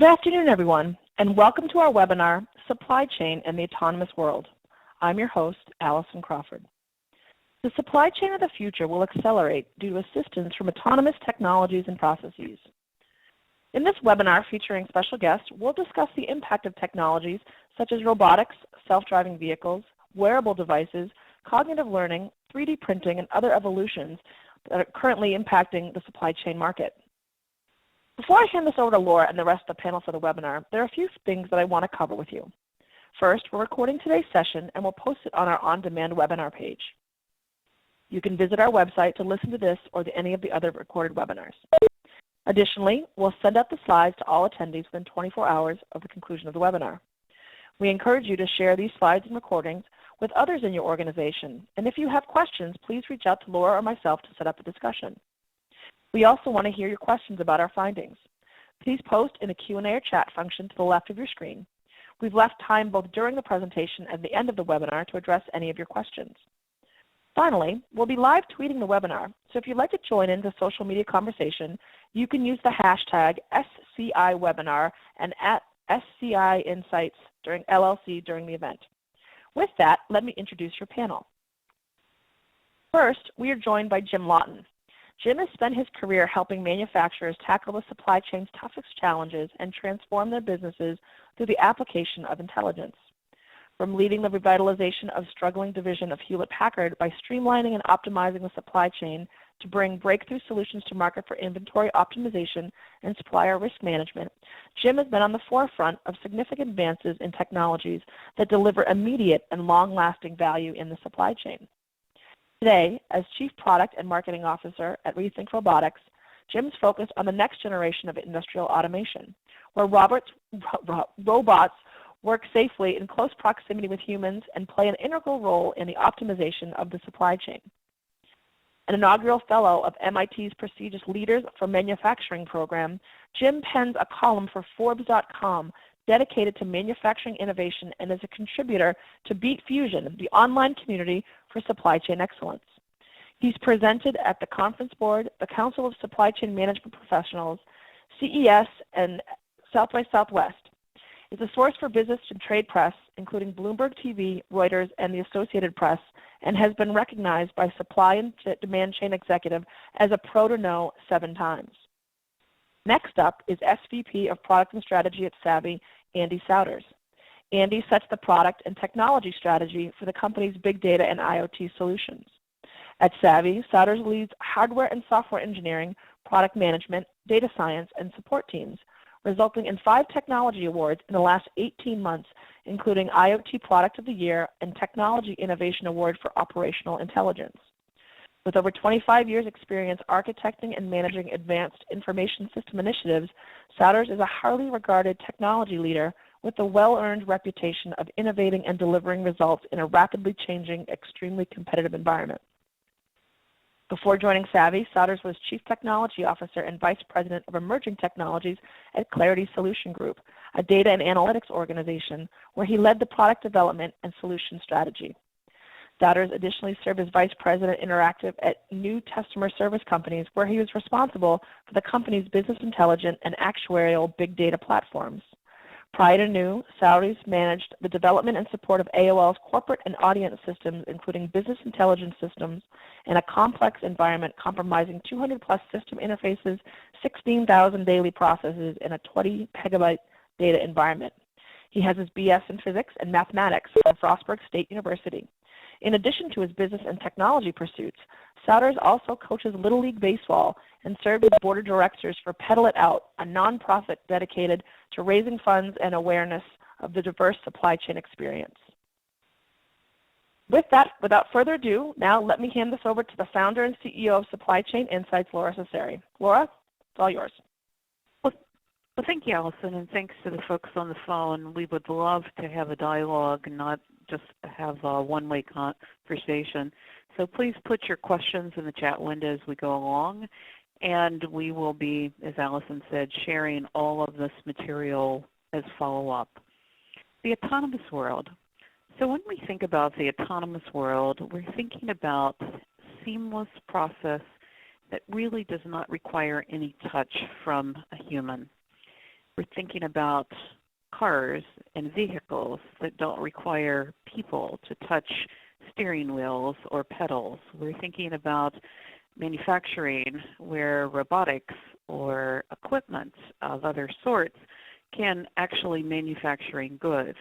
Good afternoon, everyone, and welcome to our webinar, Supply Chain and the Autonomous World. I'm your host, Allison Crawford. The supply chain of the future will accelerate due to assistance from autonomous technologies and processes. In this webinar featuring special guests, we'll discuss the impact of technologies such as robotics, self-driving vehicles, wearable devices, cognitive learning, 3D printing, and other evolutions that are currently impacting the supply chain market. Before I hand this over to Laura and the rest of the panel for the webinar, there are a few things that I want to cover with you. First, we're recording today's session and we'll post it on our on-demand webinar page. You can visit our website to listen to this or to any of the other recorded webinars. Additionally, we'll send out the slides to all attendees within 24 hours of the conclusion of the webinar. We encourage you to share these slides and recordings with others in your organization. And if you have questions, please reach out to Laura or myself to set up a discussion. We also want to hear your questions about our findings. Please post in the Q&A or chat function to the left of your screen. We've left time both during the presentation and the end of the webinar to address any of your questions. Finally, we'll be live tweeting the webinar, so if you'd like to join in the social media conversation, you can use the hashtag SCIWebinar and @SCIInsights LLC during the event. With that, let me introduce your panel. First, we are joined by Jim Lawton. Jim has spent his career helping manufacturers tackle the supply chain's toughest challenges and transform their businesses through the application of intelligence. From leading the revitalization of struggling division of Hewlett-Packard by streamlining and optimizing the supply chain to bring breakthrough solutions to market for inventory optimization and supplier risk management, Jim has been on the forefront of significant advances in technologies that deliver immediate and long-lasting value in the supply chain. Today, as Chief Product and Marketing Officer at Rethink Robotics, Jim's focused on the next generation of industrial automation, where robots work safely in close proximity with humans and play an integral role in the optimization of the supply chain. An inaugural fellow of MIT's prestigious Leaders for Manufacturing program, Jim pens a column for Forbes.com dedicated to manufacturing innovation and is a contributor to BFusion, the online community for supply chain excellence. He's presented at the Conference Board, the Council of Supply Chain Management Professionals, CES, and South by Southwest. Is a source for business and trade press, including Bloomberg TV, Reuters, and the Associated Press, and has been recognized by Supply and Demand Chain Executive as a Pro to Know 7 times. Next up is SVP of Product and Strategy at Savvy, Andy Souders. Andy sets the product and technology strategy for the company's big data and IoT solutions. At Savvy, Souders leads hardware and software engineering, product management, data science, and support teams, resulting in 5 technology awards in the last 18 months, including IoT Product of the Year and Technology Innovation Award for Operational Intelligence. With over 25 years' experience architecting and managing advanced information system initiatives, Souders is a highly regarded technology leader with a well-earned reputation of innovating and delivering results in a rapidly changing, extremely competitive environment. Before joining Savvy, Souders was Chief Technology Officer and Vice President of Emerging Technologies at Clarity Solution Group, a data and analytics organization where he led the product development and solution strategy. Souders additionally served as Vice President Interactive at New Customer Service Companies, where he was responsible for the company's business intelligence and actuarial big data platforms. Prior to New, Souders managed the development and support of AOL's corporate and audience systems, including business intelligence systems, in a complex environment comprising 200-plus system interfaces, 16,000 daily processes, and a 20-petabyte data environment. He has his BS in Physics and Mathematics from Frostburg State University. In addition to his business and technology pursuits, Souders also coaches Little League Baseball and served as board of directors for Pedal It Out, a nonprofit dedicated to raising funds and awareness of the diverse supply chain experience. With that, without further ado, now let me hand this over to the founder and CEO of Supply Chain Insights, Laura Cesari. Laura, it's all yours. Well, thank you, Allison, and thanks to the folks on the phone. We would love to have a dialogue, not just have a one-way conversation. So please put your questions in the chat window as we go along, and we will be, as Allison said, sharing all of this material as follow-up. The autonomous world. So when we think about the autonomous world, we're thinking about seamless process that really does not require any touch from a human. We're thinking about cars and vehicles that don't require people to touch steering wheels or pedals. We're thinking about manufacturing where robotics or equipment of other sorts can actually manufacture goods.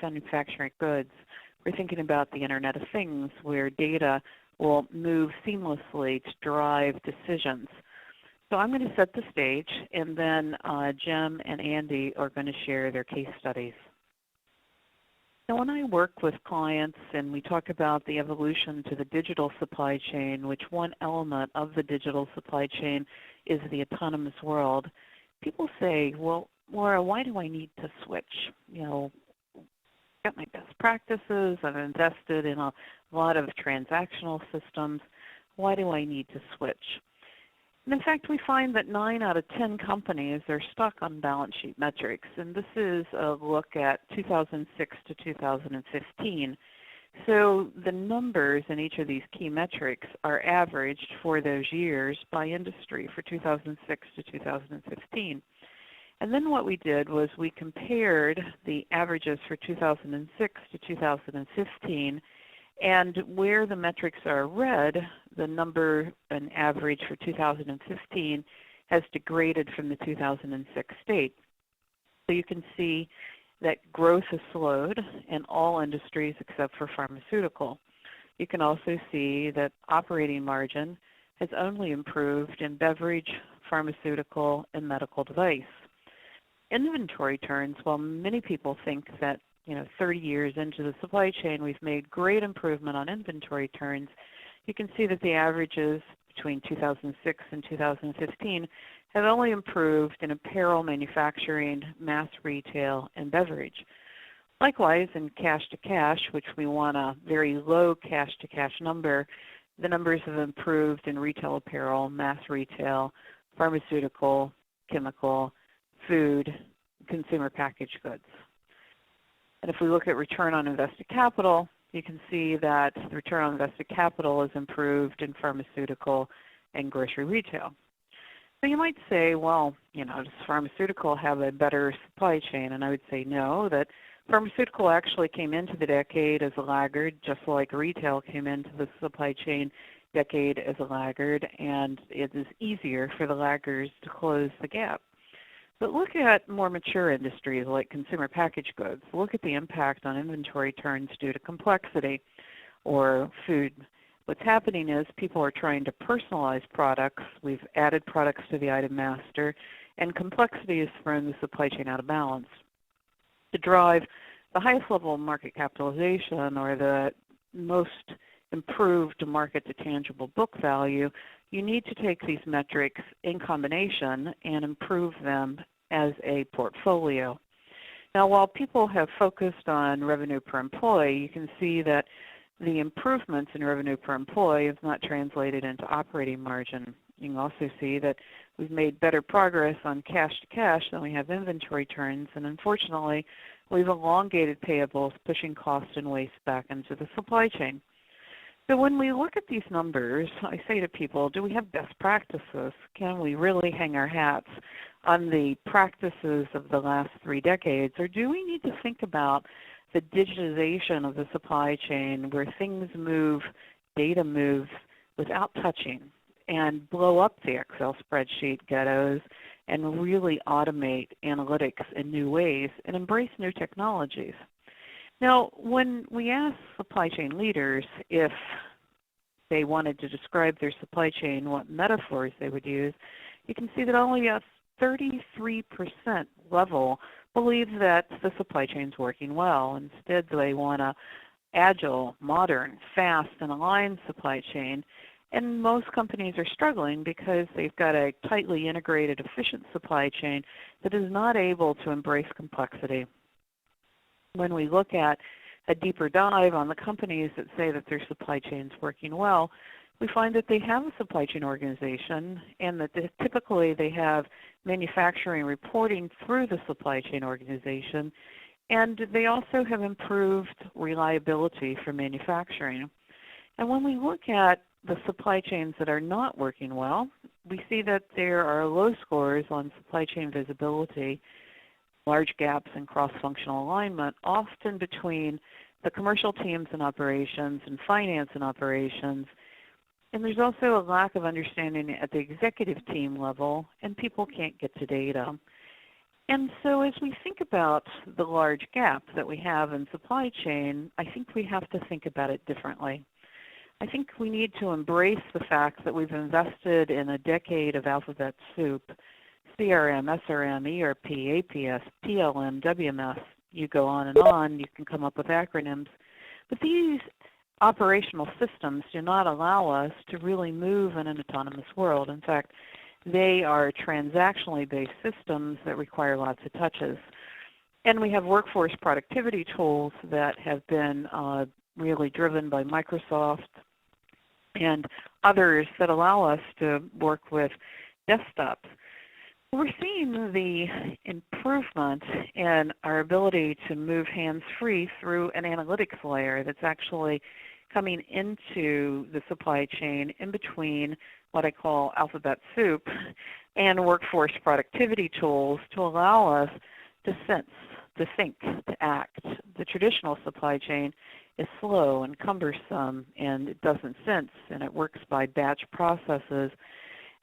We're thinking about the Internet of Things where data will move seamlessly to drive decisions. So I'm going to set the stage, and then Jim and Andy are going to share their case studies. So when I work with clients and we talk about the evolution to the digital supply chain, which one element of the digital supply chain is the autonomous world, people say, well, Laura, why do I need to switch? You know, I've got my best practices, I've invested in a lot of transactional systems. Why do I need to switch? And in fact, we find that 9 out of 10 companies are stuck on balance sheet metrics. And this is a look at 2006 to 2015. So the numbers in each of these key metrics are averaged for those years by industry for 2006 to 2015. And then what we did was we compared the averages for 2006 to 2015, and where the metrics are red, the number and average for 2015 has degraded from the 2006 state. So you can see that growth has slowed in all industries except for pharmaceutical. You can also see that operating margin has only improved in beverage, pharmaceutical, and medical device. Inventory turns, while many people think that 30 years into the supply chain we've made great improvement on inventory turns, you can see that the averages between 2006 and 2015 have only improved in apparel manufacturing, mass retail, and beverage. Likewise, in cash to cash, which we want a very low cash to cash number, the numbers have improved in retail apparel, mass retail, pharmaceutical, chemical, food, consumer packaged goods. And if we look at return on invested capital, you can see that the return on invested capital is improved in pharmaceutical and grocery retail. So you might say, well, does pharmaceutical have a better supply chain? And I would say no, that pharmaceutical actually came into the decade as a laggard, just like retail came into the supply chain decade as a laggard, and it is easier for the laggards to close the gap. But look at more mature industries like consumer packaged goods. Look at the impact on inventory turns due to complexity, or food. What's happening is people are trying to personalize products. We've added products to the item master, and complexity has thrown the supply chain out of balance. To drive the highest level of market capitalization, or the most improved market to tangible book value, you need to take these metrics in combination and improve them as a portfolio. Now, while people have focused on revenue per employee, you can see that the improvements in revenue per employee have not translated into operating margin. You can also see that we've made better progress on cash to cash than we have inventory turns, and unfortunately, we've elongated payables, pushing cost and waste back into the supply chain. So when we look at these numbers, I say to people, do we have best practices? Can we really hang our hats on the practices of the last 3 decades, or do we need to think about the digitization of the supply chain where things move, data moves without touching, and blow up the Excel spreadsheet ghettos and really automate analytics in new ways and embrace new technologies? Now, when we ask supply chain leaders if they wanted to describe their supply chain, what metaphors they would use, you can see that only a 33% level believe that the supply chain is working well. Instead, they want a agile, modern, fast, and aligned supply chain. And most companies are struggling because they've got a tightly integrated, efficient supply chain that is not able to embrace complexity. When we look at a deeper dive on the companies that say that their supply chain is working well, we find that they have a supply chain organization, and that typically they have manufacturing reporting through the supply chain organization, and they also have improved reliability for manufacturing. And when we look at the supply chains that are not working well, we see that there are low scores on supply chain visibility, large gaps in cross-functional alignment, often between the commercial teams and operations and finance and operations. And there's also a lack of understanding at the executive team level, and people can't get to data. And so as we think about the large gap that we have in supply chain, I think we have to think about it differently. I think we need to embrace the fact that we've invested in a decade of alphabet soup, CRM, SRM, ERP, APS, PLM, WMS, you go on, you can come up with acronyms. But these operational systems do not allow us to really move in an autonomous world. In fact, they are transactionally based systems that require lots of touches. And we have workforce productivity tools that have been really driven by Microsoft and others that allow us to work with desktops. We're seeing the improvement in our ability to move hands-free through an analytics layer that's actually coming into the supply chain in between what I call alphabet soup and workforce productivity tools to allow us to sense, to think, to act. The traditional supply chain is slow and cumbersome, and it doesn't sense, and it works by batch processes.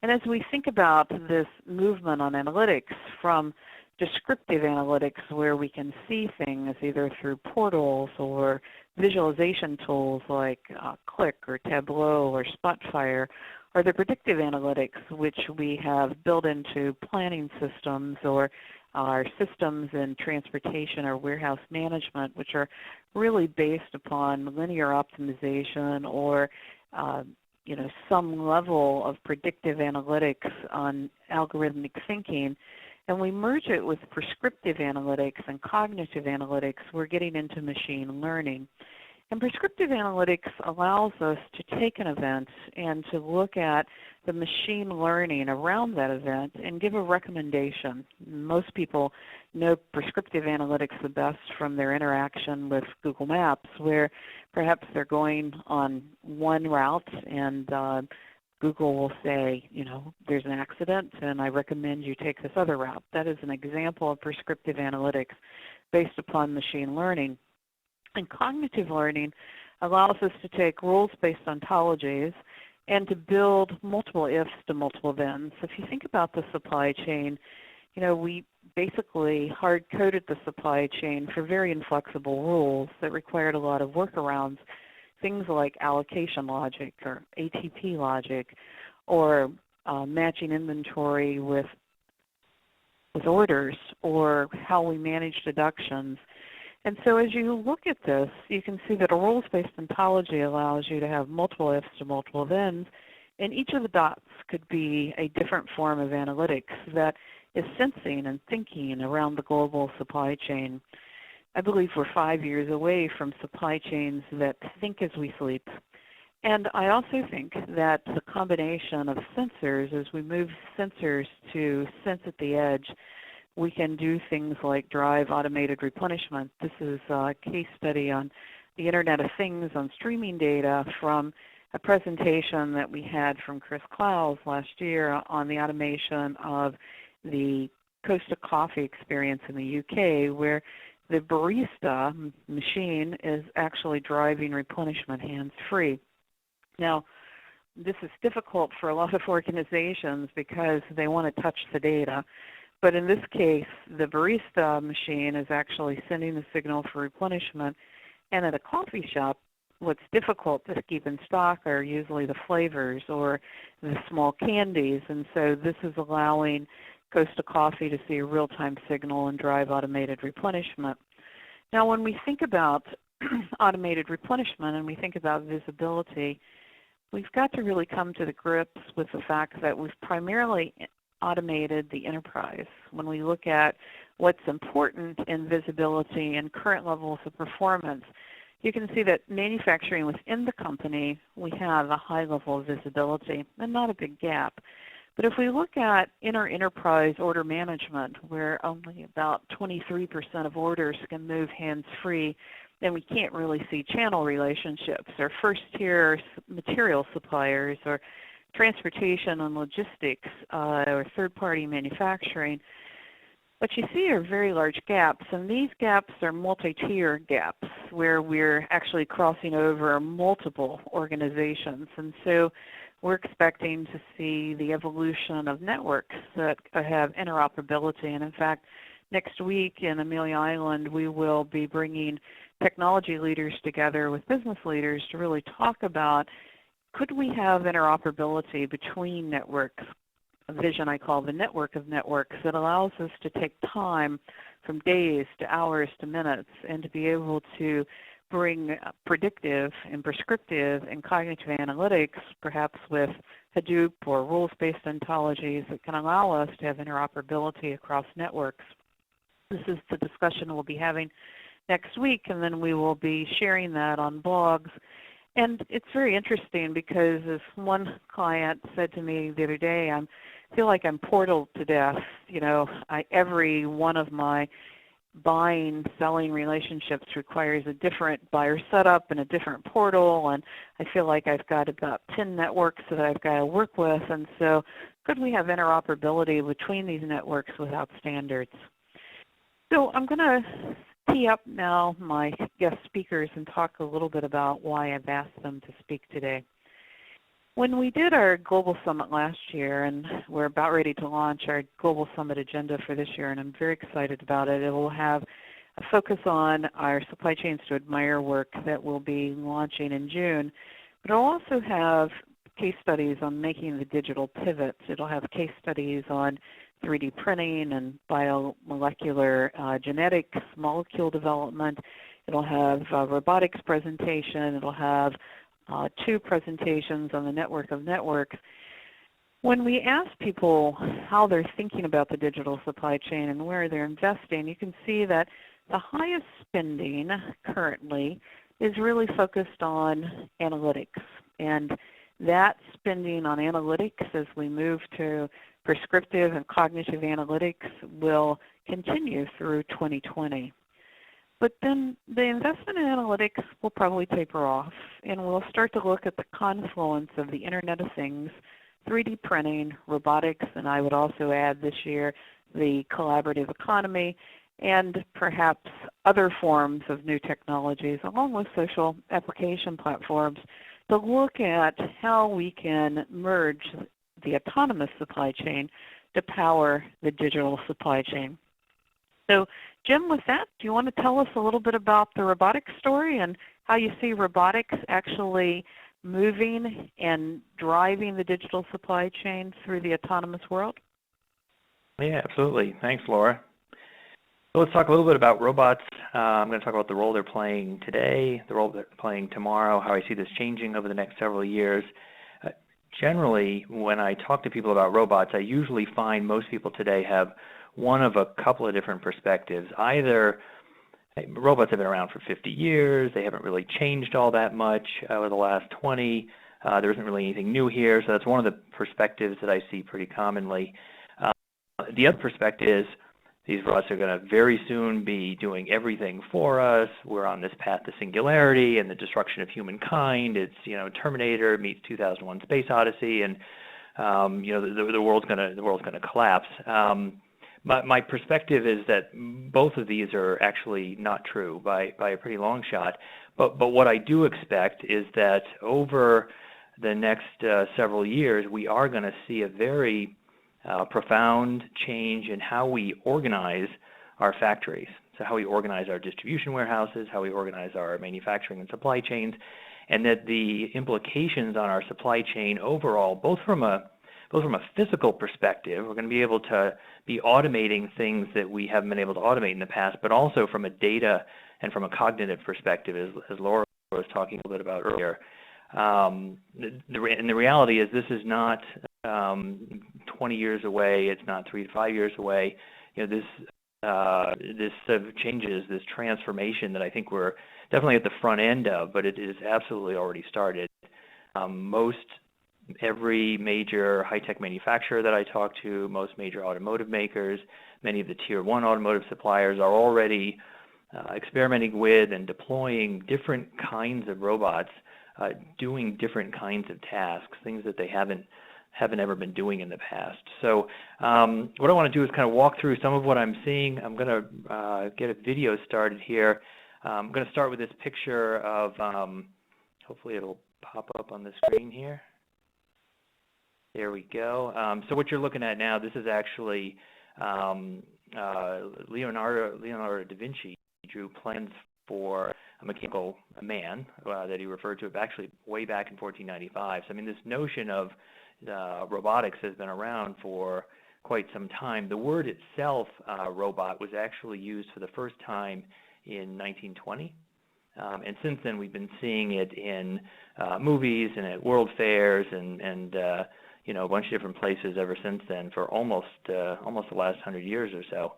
And as we think about this movement on analytics from descriptive analytics where we can see things either through portals or visualization tools like Click or Tableau or Spotfire, or the predictive analytics which we have built into planning systems or our systems in transportation or warehouse management, which are really based upon linear optimization or some level of predictive analytics on algorithmic thinking, and we merge it with prescriptive analytics and cognitive analytics, we're getting into machine learning. And prescriptive analytics allows us to take an event and to look at the machine learning around that event and give a recommendation. Most people know prescriptive analytics the best from their interaction with Google Maps, where perhaps they're going on one route and Google will say, there's an accident and I recommend you take this other route. That is an example of prescriptive analytics based upon machine learning. And cognitive learning allows us to take rules-based ontologies and to build multiple ifs to multiple thens. If you think about the supply chain, we basically hard-coded the supply chain for very inflexible rules that required a lot of workarounds, things like allocation logic or ATP logic or matching inventory with orders or how we manage deductions. And so as you look at this, you can see that a rules-based ontology allows you to have multiple ifs to multiple thens, and each of the dots could be a different form of analytics that is sensing and thinking around the global supply chain. I believe we're 5 years away from supply chains that think as we sleep. And I also think that the combination of sensors, as we move sensors to sense at the edge, we can do things like drive automated replenishment. This is a case study on the Internet of Things on streaming data from a presentation that we had from Chris Clowes last year on the automation of the Costa Coffee experience in the UK, where the barista machine is actually driving replenishment hands-free. Now, this is difficult for a lot of organizations because they want to touch the data. But in this case, the barista machine is actually sending the signal for replenishment. And at a coffee shop, what's difficult to keep in stock are usually the flavors or the small candies. And so this is allowing Costa Coffee to see a real-time signal and drive automated replenishment. Now, when we think about automated replenishment and we think about visibility, we've got to really come to the grips with the fact that we've primarily automated the enterprise. When we look at what's important in visibility and current levels of performance, you can see that manufacturing within the company, we have a high level of visibility and not a big gap. But if we look at inter-enterprise order management, where only about 23% of orders can move hands-free, then we can't really see channel relationships or first-tier material suppliers or transportation and logistics or third-party manufacturing. what you see are very large gaps, and these gaps are multi-tier gaps where we're actually crossing over multiple organizations. And so we're expecting to see the evolution of networks that have interoperability. And in fact, next week in Amelia Island, we will be bringing technology leaders together with business leaders to really talk about, could we have interoperability between networks? A vision I call the network of networks that allows us to take time from days to hours to minutes and to be able to bring predictive and prescriptive and cognitive analytics, perhaps with Hadoop or rules-based ontologies that can allow us to have interoperability across networks. This is the discussion we'll be having next week, and then we will be sharing that on blogs. And it's very interesting because, as one client said to me the other day, I feel like I'm portaled to death. You know, every one of my buying, selling relationships requires a different buyer setup and a different portal, and I feel like I've got about 10 networks that I've got to work with. And so could we have interoperability between these networks without standards? So I'm going to tee up now my guest speakers and talk a little bit about why I've asked them to speak today. When we did our Global Summit last year, and we're about ready to launch our Global Summit agenda for this year, and I'm very excited about it. It will have a focus on our Supply Chains to Admire work that we'll be launching in June, but it'll also have case studies on making the digital pivots. It'll have case studies on 3D printing and biomolecular genetics, molecule development. It'll have a robotics presentation. It'll have 2 presentations on the network of networks. When we ask people how they're thinking about the digital supply chain and where they're investing, you can see that the highest spending currently is really focused on analytics. And that spending on analytics as we move to prescriptive and cognitive analytics will continue through 2020. But then the investment in analytics will probably taper off, and we'll start to look at the confluence of the Internet of Things, 3D printing, robotics, and I would also add this year the collaborative economy, and perhaps other forms of new technologies, along with social application platforms, to look at how we can merge the autonomous supply chain to power the digital supply chain. So, Jim, with that, do you want to tell us a little bit about the robotics story and how you see robotics actually moving and driving the digital supply chain through the autonomous world? Yeah, absolutely. Thanks, Laura. So let's talk a little bit about robots. I'm going to talk about the role they're playing today, the role they're playing tomorrow, how I see this changing over the next several years. Generally, when I talk to people about robots, I usually find most people today have one of a couple of different perspectives. Either robots have been around for 50 years, they haven't really changed all that much over the last 20, there isn't really anything new here, so that's one of the perspectives that I see pretty commonly. The other perspective is these robots are going to very soon be doing everything for us. We're on this path to singularity and the destruction of humankind. It's, you know, Terminator meets 2001: Space Odyssey, and you know, the world's going to collapse. My perspective is that both of these are actually not true by a pretty long shot. But what I do expect is that over the next several years, we are going to see a very profound change in how we organize our factories. So how we organize our distribution warehouses, how we organize our manufacturing and supply chains, and that the implications on our supply chain overall, both from a physical perspective, we're going to be able to be automating things that we haven't been able to automate in the past, but also from a data and from a cognitive perspective, as Laura was talking a little bit about earlier. And the reality is this is not 20 years away. It's not 3 to 5 years away. You know, this sort of changes, this transformation that I think we're definitely at the front end of, but it is absolutely already started. Every major high-tech manufacturer that I talk to, most major automotive makers, many of the tier 1 automotive suppliers are already experimenting with and deploying different kinds of robots, doing different kinds of tasks, things that they haven't haven't ever been doing in the past. So what I want to do is kind of walk through some of what I'm seeing. I'm going to get a video started here. I'm going to start with this picture of, hopefully it'll pop up on the screen here. There we go. So what you're looking at now, this is actually Leonardo da Vinci drew plans for a mechanical man that he referred to actually way back in 1495. So I mean, this notion of robotics has been around for quite some time. The word itself, robot, was actually used for the first time in 1920. And since then, we've been seeing it in movies and at world fairs and you know, a bunch of different places ever since then for almost the last 100 years or so.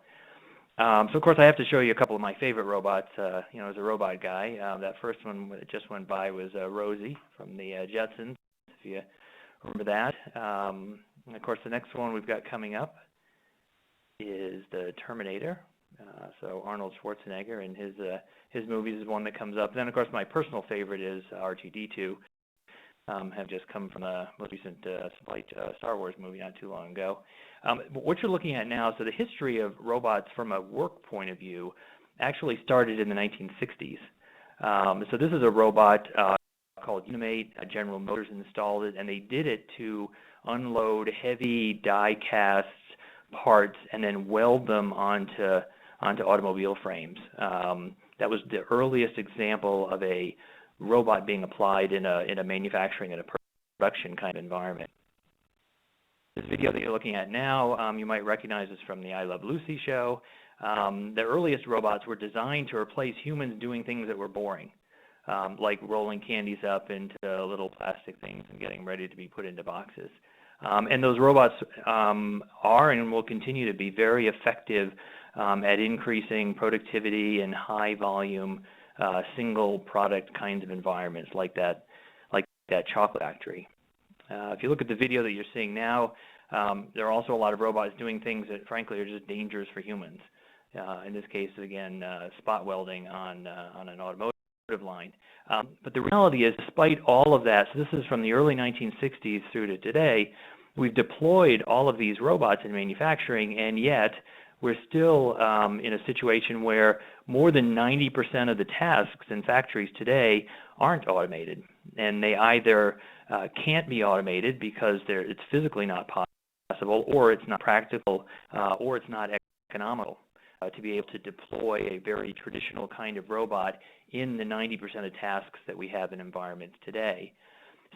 So of course, I have to show you a couple of my favorite robots. You know, as a robot guy, that first one that just went by was Rosie from the Jetsons, if you remember that. And of course, the next one we've got coming up is the Terminator. So Arnold Schwarzenegger and his movies is one that comes up. Then, of course, my personal favorite is R2-D2. Have just come from the most recent Star Wars movie not too long ago. But what you're looking at now, so the history of robots from a work point of view actually started in the 1960s. So this is a robot called Unimate. General Motors installed it, and they did it to unload heavy die-cast parts and then weld them onto automobile frames. That was the earliest example of a robot being applied in a manufacturing and a production kind of environment. This video that you're looking at now, you might recognize this from the I Love Lucy show. The earliest robots were designed to replace humans doing things that were boring, like rolling candies up into little plastic things and getting ready to be put into boxes. And those robots are and will continue to be very effective at increasing productivity in high volume single product kinds of environments like that chocolate factory. If you look at the video that you're seeing now, there are also a lot of robots doing things that frankly are just dangerous for humans. In this case, again, spot welding on an automotive line. But the reality is, despite all of that, so this is from the early 1960s through to today, we've deployed all of these robots in manufacturing, and yet we're still in a situation where more than 90% of the tasks in factories today aren't automated. And they either can't be automated because it's physically not possible, or it's not practical, or it's not economical to be able to deploy a very traditional kind of robot in the 90% of tasks that we have in environments today.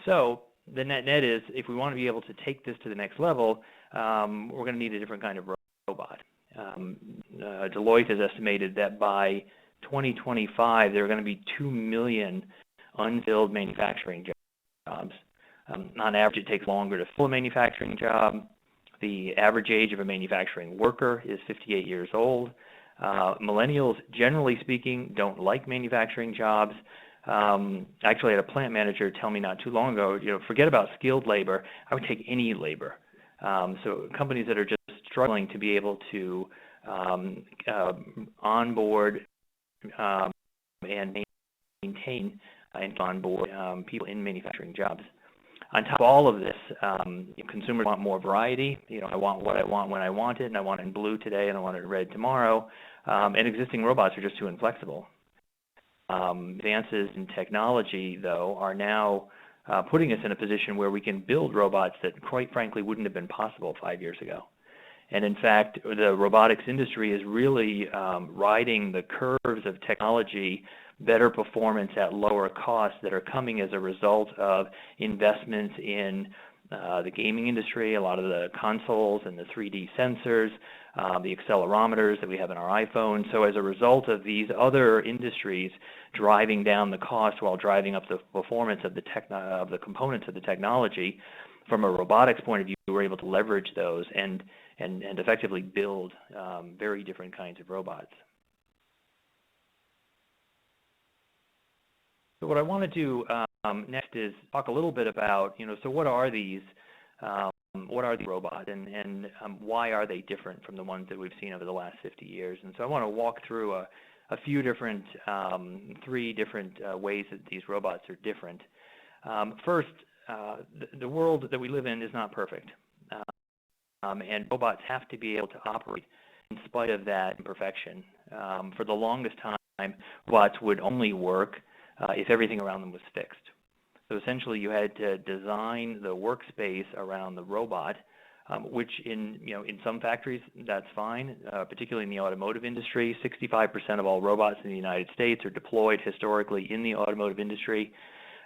So the net is, if we want to be able to take this to the next level, we're going to need a different kind of robot. Deloitte has estimated that by 2025, there are going to be 2 million unfilled manufacturing jobs. On average, it takes longer to fill a manufacturing job. The average age of a manufacturing worker is 58 years old. Millennials, generally speaking, don't like manufacturing jobs. Actually, I had a plant manager tell me not too long ago, forget about skilled labor. I would take any labor. So companies that are just struggling to be able to onboard and maintain and onboard people in manufacturing jobs. On top of all of this, consumers want more variety. I want what I want when I want it, and I want it in blue today, and I want it in red tomorrow. And existing robots are just too inflexible. Advances in technology, though, are now putting us in a position where we can build robots that, quite frankly, wouldn't have been possible 5 years ago. And in fact, the robotics industry is really riding the curves of technology, better performance at lower costs that are coming as a result of investments in the gaming industry, a lot of the consoles and the 3D sensors, the accelerometers that we have in our iPhone. So as a result of these other industries driving down the cost while driving up the performance of the components of the technology, from a robotics point of view, we're able to leverage those and effectively build very different kinds of robots. So what I want to do next is talk a little bit about, so what are these robots and why are they different from the ones that we've seen over the last 50 years? And so I want to walk through a few different, 3 different ways that these robots are different. First, the world that we live in is not perfect. And robots have to be able to operate in spite of that imperfection. For the longest time, robots would only work if everything around them was fixed. So essentially, you had to design the workspace around the robot, which in some factories that's fine. Particularly in the automotive industry, 65% of all robots in the United States are deployed historically in the automotive industry.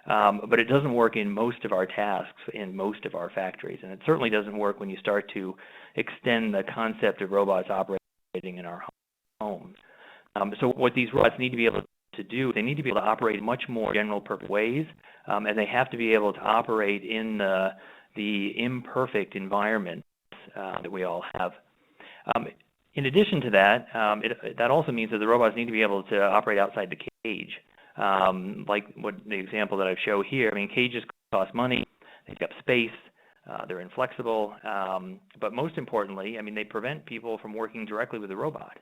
But it doesn't work in most of our tasks in most of our factories, and it certainly doesn't work when you start to extend the concept of robots operating in our homes. So what these robots need to be able to do, they need to be able to operate in much more general purpose ways, and they have to be able to operate in the imperfect environments that we all have. In addition to that, that also means that the robots need to be able to operate outside the cage. Like what the example that I show here. I mean, cages cost money, they've got space, they're inflexible, but most importantly, I mean, they prevent people from working directly with the robot.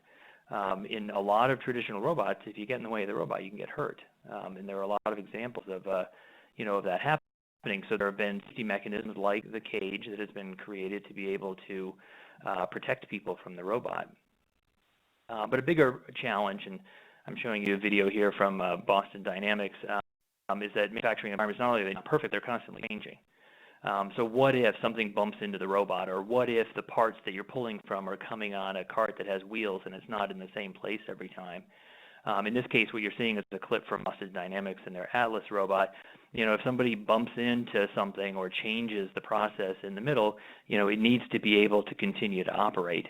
In a lot of traditional robots, if you get in the way of the robot, you can get hurt, and there are a lot of examples of of that happening. So there have been safety mechanisms like the cage that has been created to be able to protect people from the robot. But a bigger challenge, and I'm showing you a video here from Boston Dynamics, is that manufacturing environments, not only are they not perfect, they're constantly changing. So what if something bumps into the robot, or what if the parts that you're pulling from are coming on a cart that has wheels and it's not in the same place every time? In this case, what you're seeing is a clip from Boston Dynamics and their Atlas robot. If somebody bumps into something or changes the process in the middle, it needs to be able to continue to operate.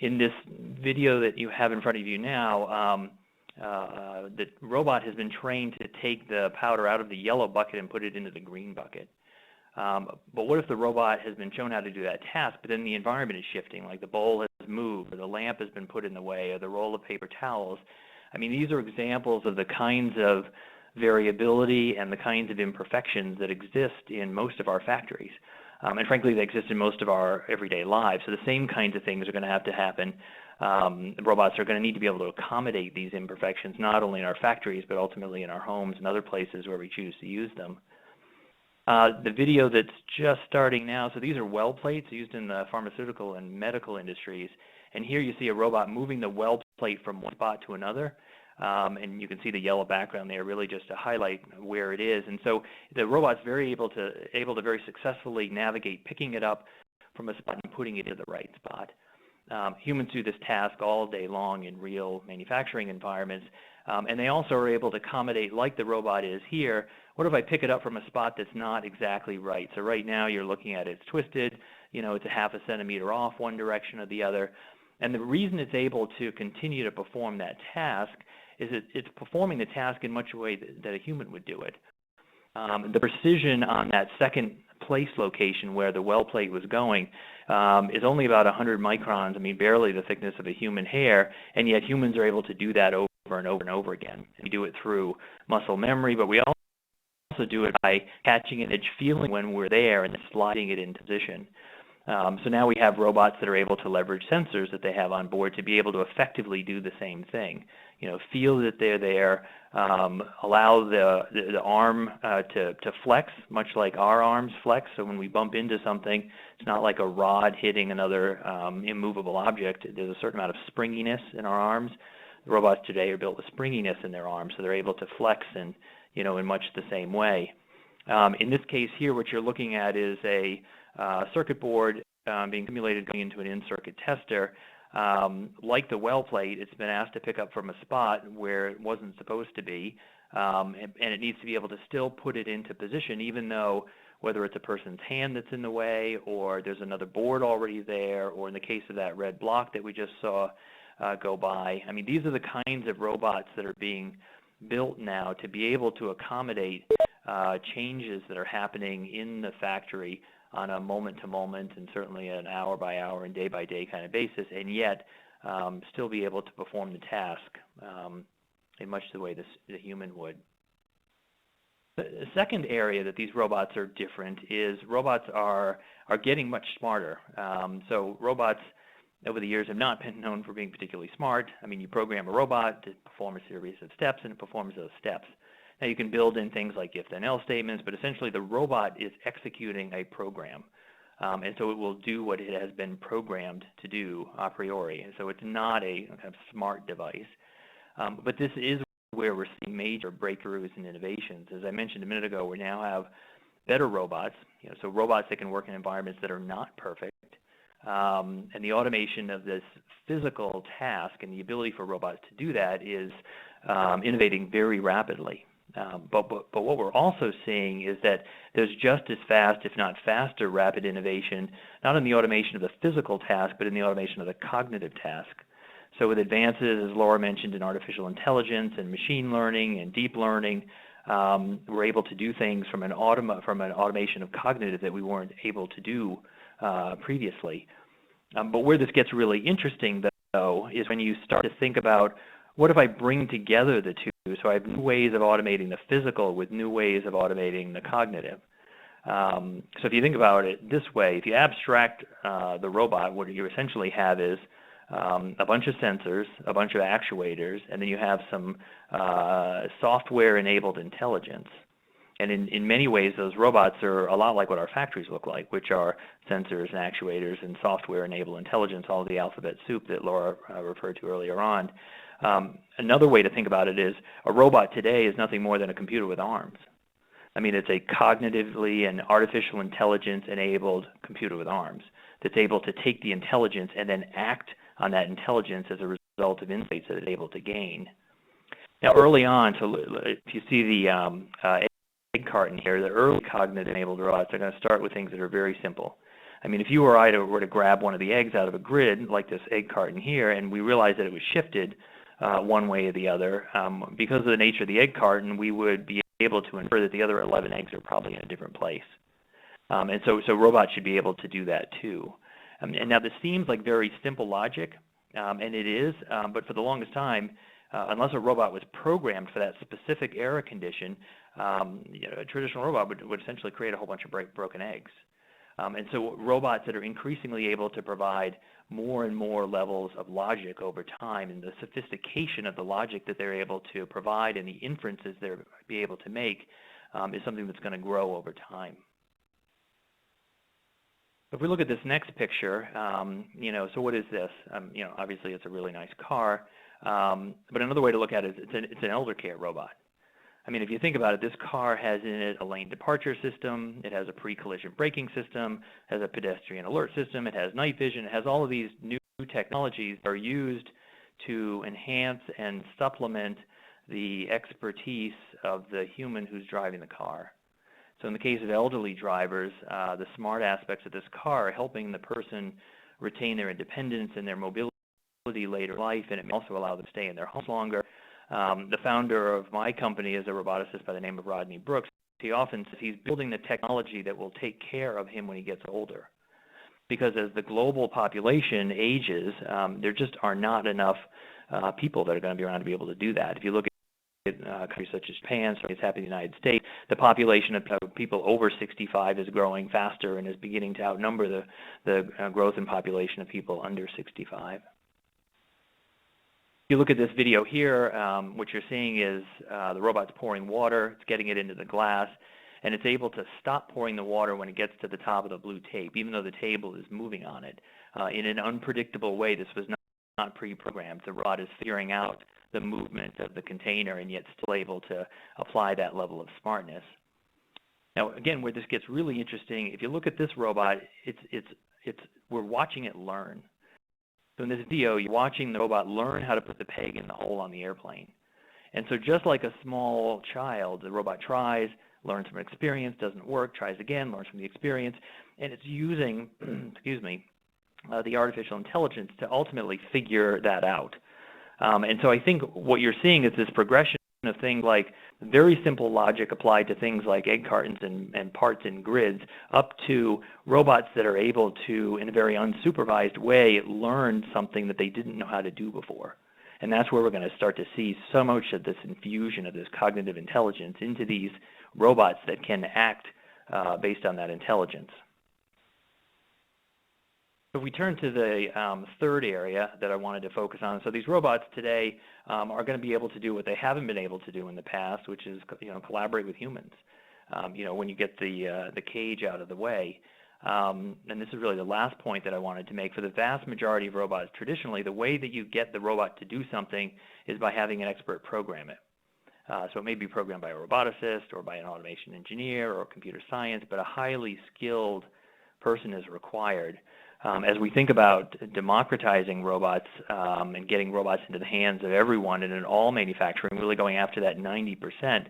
In this video that you have in front of you now, the robot has been trained to take the powder out of the yellow bucket and put it into the green bucket. But what if the robot has been shown how to do that task, but then the environment is shifting, like the bowl has moved, or the lamp has been put in the way, or the roll of paper towels? I mean, these are examples of the kinds of variability and the kinds of imperfections that exist in most of our factories. And frankly, they exist in most of our everyday lives. So the same kinds of things are going to have to happen. Robots are going to need to be able to accommodate these imperfections, not only in our factories, but ultimately in our homes and other places where we choose to use them. The video that's just starting now, so these are well plates used in the pharmaceutical and medical industries. And here you see a robot moving the well plate from one spot to another. And you can see the yellow background there really just to highlight where it is. And so the robot's able to very successfully navigate picking it up from a spot and putting it in the right spot. Humans do this task all day long in real manufacturing environments, and they also are able to accommodate, like the robot is here. What if I pick it up from a spot that's not exactly right? So right now you're looking at it's twisted, it's a half a centimeter off one direction or the other. And the reason it's able to continue to perform that task is that it's performing the task in much a way that a human would do it. The precision on that second place location where the well plate was going is only about 100 microns, I mean barely the thickness of a human hair, and yet humans are able to do that over and over and over again. We do it through muscle memory, but we also do it by catching an edge, feeling when we're there, and then sliding it into position. So now we have robots that are able to leverage sensors that they have on board to be able to effectively do the same thing. Feel that they're there, allow the arm to flex, much like our arms flex. So when we bump into something, it's not like a rod hitting another immovable object. There's a certain amount of springiness in our arms. The robots today are built with springiness in their arms, so they're able to flex in much the same way. In this case here, what you're looking at is a circuit board being simulated going into an in-circuit tester. Like the well plate, it's been asked to pick up from a spot where it wasn't supposed to be, and it needs to be able to still put it into position, even though whether it's a person's hand that's in the way, or there's another board already there, or in the case of that red block that we just saw go by. I mean, these are the kinds of robots that are being built now to be able to accommodate changes that are happening in the factory on a moment-to-moment and certainly an hour-by-hour and day-by-day kind of basis, and yet still be able to perform the task in much the way the human would. The second area that these robots are different is robots are getting much smarter. So robots over the years have not been known for being particularly smart. I mean, you program a robot to perform a series of steps, and it performs those steps. Now you can build in things like if then else statements, but essentially the robot is executing a program. And so it will do what it has been programmed to do a priori. And so it's not a kind of smart device. But this is where we're seeing major breakthroughs and innovations. As I mentioned a minute ago, we now have better robots, so robots that can work in environments that are not perfect. And the automation of this physical task and the ability for robots to do that is innovating very rapidly. But what we're also seeing is that there's just as fast, if not faster, rapid innovation, not in the automation of the physical task, but in the automation of the cognitive task. So with advances, as Laura mentioned, in artificial intelligence and machine learning and deep learning, we're able to do things from an automation of cognitive that we weren't able to do previously. But where this gets really interesting, though, is when you start to think about, what if I bring together the two? So I have new ways of automating the physical with new ways of automating the cognitive. So if you think about it this way, if you abstract the robot, what you essentially have is a bunch of sensors, a bunch of actuators, and then you have some software-enabled intelligence. And in many ways, those robots are a lot like what our factories look like, which are sensors and actuators and software-enabled intelligence, all of the alphabet soup that Laura referred to earlier on. Another way to think about it is a robot today is nothing more than a computer with arms. I mean, it's a cognitively and artificial intelligence-enabled computer with arms that's able to take the intelligence and then act on that intelligence as a result of insights that it's able to gain. Now, early on, so if you see the egg carton here, the early cognitive-enabled robots are going to start with things that are very simple. I mean, if you or I were to grab one of the eggs out of a grid, like this egg carton here, and we realized that it was shifted one way or the other, because of the nature of the egg carton, we would be able to infer that the other 11 eggs are probably in a different place. And so robots should be able to do that too. And now this seems like very simple logic, and it is, but for the longest time, unless a robot was programmed for that specific error condition, a traditional robot would essentially create a whole bunch of broken eggs. And so robots that are increasingly able to provide more and more levels of logic over time, and the sophistication of the logic that they're able to provide and the inferences they're be able to make is something that's going to grow over time. If we look at this next picture, so what is this? Obviously it's a really nice car, but another way to look at it is it's an Eldercare robot. I mean, if you think about it, this car has in it a lane departure system, it has a pre-collision braking system, has a pedestrian alert system, it has night vision, it has all of these new technologies that are used to enhance and supplement the expertise of the human who's driving the car. So in the case of elderly drivers, the smart aspects of this car are helping the person retain their independence and their mobility later in life, and it may also allow them to stay in their homes longer. The founder of my company is a roboticist by the name of Rodney Brooks. He often says he's building the technology that will take care of him when he gets older. Because as the global population ages, there just are not enough people that are going to be around to be able to do that. If you look at countries such as Japan, so it's happening in the United States, the population of people over 65 is growing faster and is beginning to outnumber the growth in population of people under 65. If you look at this video here, what you're seeing is the robot's pouring water, it's getting it into the glass, and it's able to stop pouring the water when it gets to the top of the blue tape, even though the table is moving on it. In an unpredictable way, this was not pre-programmed. The robot is figuring out the movement of the container and yet still able to apply that level of smartness. Now, again, where this gets really interesting, if you look at this robot, we're watching it learn. So in this video, you're watching the robot learn how to put the peg in the hole on the airplane. And so just like a small child, the robot tries, learns from experience, doesn't work, tries again, learns from the experience, and it's using, the artificial intelligence to ultimately figure that out. And so I think what you're seeing is this progression of things like very simple logic applied to things like egg cartons and parts in grids, up to robots that are able to, in a very unsupervised way, learn something that they didn't know how to do before. And that's where we're going to start to see so much of this infusion of this cognitive intelligence into these robots that can act based on that intelligence. So if we turn to the third area that I wanted to focus on, so these robots today are going to be able to do what they haven't been able to do in the past, which is collaborate with humans. When you get the cage out of the way. And this is really the last point that I wanted to make. For the vast majority of robots, traditionally, the way that you get the robot to do something is by having an expert program it. So it may be programmed by a roboticist or by an automation engineer or computer science, but a highly skilled person is required. As we think about democratizing robots and getting robots into the hands of everyone and in all manufacturing, really going after that 90%,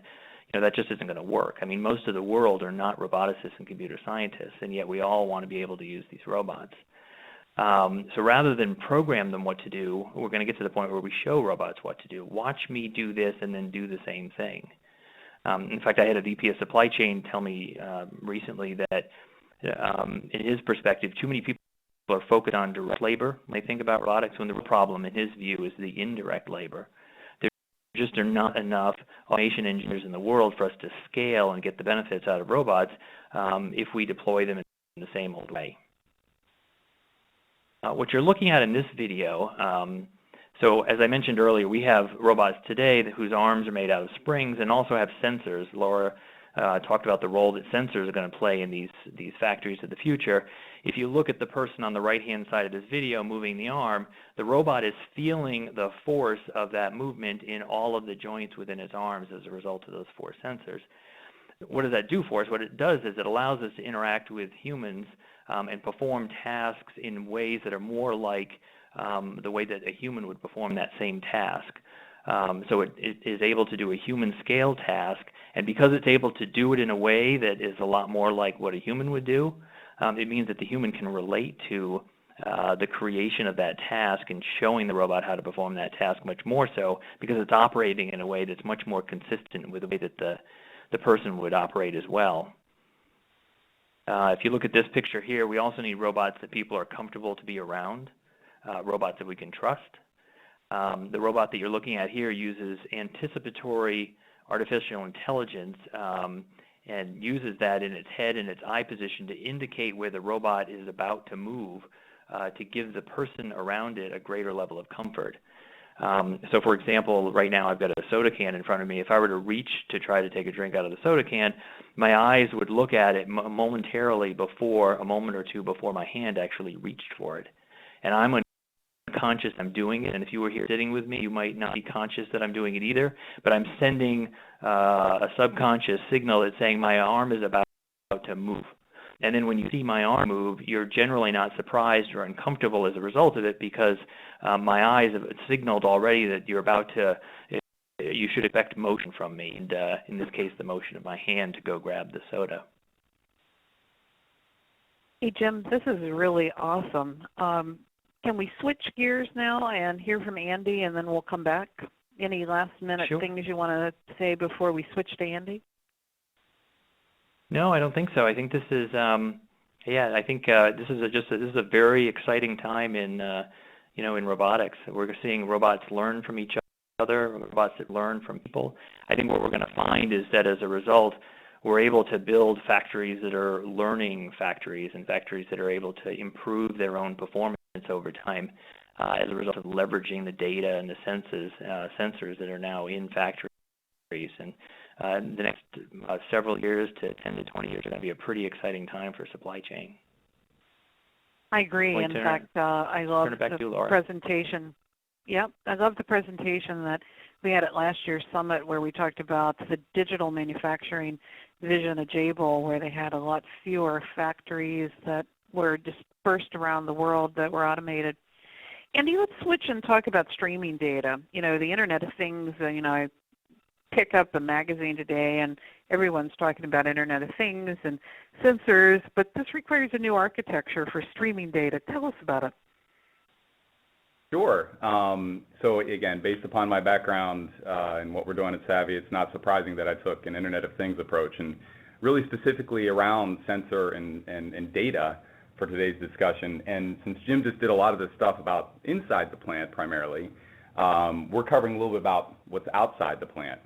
that just isn't going to work. I mean, most of the world are not roboticists and computer scientists, and yet we all want to be able to use these robots. So rather than program them what to do, we're going to get to the point where we show robots what to do. Watch me do this and then do the same thing. In fact, I had a VP of supply chain tell me recently that in his perspective, too many people are focused on direct labor when they think about robotics, when the problem, in his view, is the indirect labor. There just are not enough automation engineers in the world for us to scale and get the benefits out of robots if we deploy them in the same old way. What you're looking at in this video, so as I mentioned earlier, we have robots today whose arms are made out of springs and also have sensors. Laura talked about the role that sensors are going to play in these factories of the future. If you look at the person on the right-hand side of this video moving the arm, the robot is feeling the force of that movement in all of the joints within its arms as a result of those force sensors. What does that do for us? What it does is it allows us to interact with humans and perform tasks in ways that are more like the way that a human would perform that same task. So it is able to do a human scale task, and because it's able to do it in a way that is a lot more like what a human would do, it means that the human can relate to the creation of that task and showing the robot how to perform that task much more so, because it's operating in a way that's much more consistent with the way that the person would operate as well. If you look at this picture here, we also need robots that people are comfortable to be around, robots that we can trust. The robot that you're looking at here uses anticipatory artificial intelligence and uses that in its head and its eye position to indicate where the robot is about to move to give the person around it a greater level of comfort. So for example, right now I've got a soda can in front of me. If I were to reach to try to take a drink out of the soda can, my eyes would look at it momentarily before, a moment or two before my hand actually reached for it. And I'm unconscious I'm doing it, and if you were here sitting with me, you might not be conscious that I'm doing it either, but I'm sending a subconscious signal that's saying my arm is about to move. And then when you see my arm move, you're generally not surprised or uncomfortable as a result of it, because my eyes have signaled already that you're about to, you should expect motion from me, and in this case, the motion of my hand to go grab the soda. Hey, Jim, this is really awesome. Can we switch gears now and hear from Andy, and then we'll come back? Any last-minute things you want to say before we switch to Andy? No, I don't think so. I think this is, I think this is a very exciting time in, in robotics. We're seeing robots learn from each other, robots that learn from people. I think what we're going to find is that as a result, we're able to build factories that are learning factories, and factories that are able to improve their own performance over time as a result of leveraging the data and the sensors that are now in factories. And the next several years to 10 to 20 years are going to be a pretty exciting time for supply chain. I agree. In fact, I love the presentation. Yep, I love the presentation that we had at last year's summit, where we talked about the digital manufacturing vision of Jabil, where they had a lot fewer factories that were dispersed around the world that were automated. Andy, let's switch and talk about streaming data. The Internet of Things, I pick up a magazine today and everyone's talking about Internet of Things and sensors, but this requires a new architecture for streaming data. Tell us about it. Sure. So again, based upon my background and what we're doing at Savvy, it's not surprising that I took an Internet of Things approach, and really specifically around sensor and data for today's discussion. And since Jim just did a lot of this stuff about inside the plant primarily, we're covering a little bit about what's outside the plant.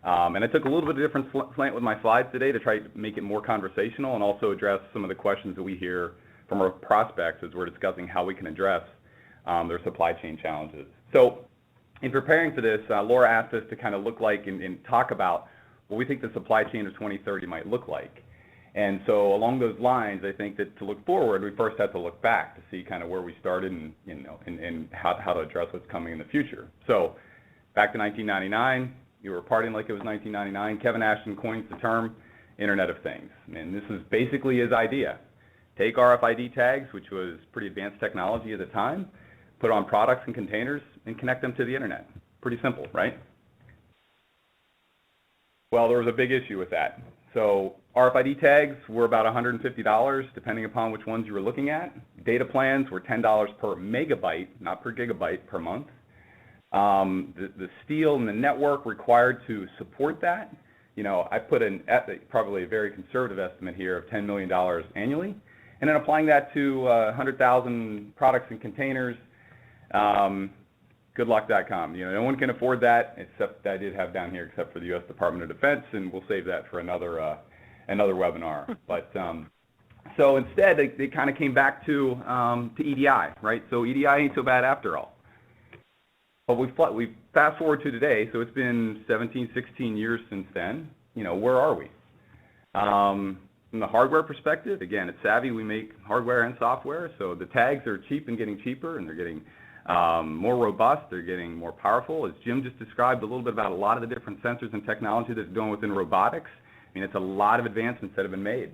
And I took a little bit of a different slant with my slides today to try to make it more conversational and also address some of the questions that we hear from our prospects as we're discussing how we can address their supply chain challenges. So in preparing for this, Laura asked us to kind of look like and talk about what we think the supply chain of 2030 might look like. And so along those lines, I think that to look forward, we first have to look back to see kind of where we started and how to address what's coming in the future. So back to 1999, you were partying like it was 1999. Kevin Ashton coins the term Internet of Things. And this is basically his idea. Take RFID tags, which was pretty advanced technology at the time, put on products and containers, and connect them to the internet. Pretty simple, right? Well, there was a big issue with that. So RFID tags were about $150, depending upon which ones you were looking at. Data plans were $10 per megabyte, not per gigabyte, per month. The steel and the network required to support that, I put in probably a very conservative estimate here of $10 million annually. And then applying that to 100,000 products and containers, goodluck.com. No one can afford that, except I did have down here, except for the U.S. Department of Defense, and we'll save that for another webinar. But so instead, they kind of came back to EDI, right? So EDI ain't so bad after all. But we fast forward to today, so it's been 17, 16 years since then. Where are we? From the hardware perspective, again, at Savvy, we make hardware and software, so the tags are cheap and getting cheaper, and they're getting more robust, they're getting more powerful. As Jim just described a little bit about a lot of the different sensors and technology that's going within robotics, it's a lot of advancements that have been made.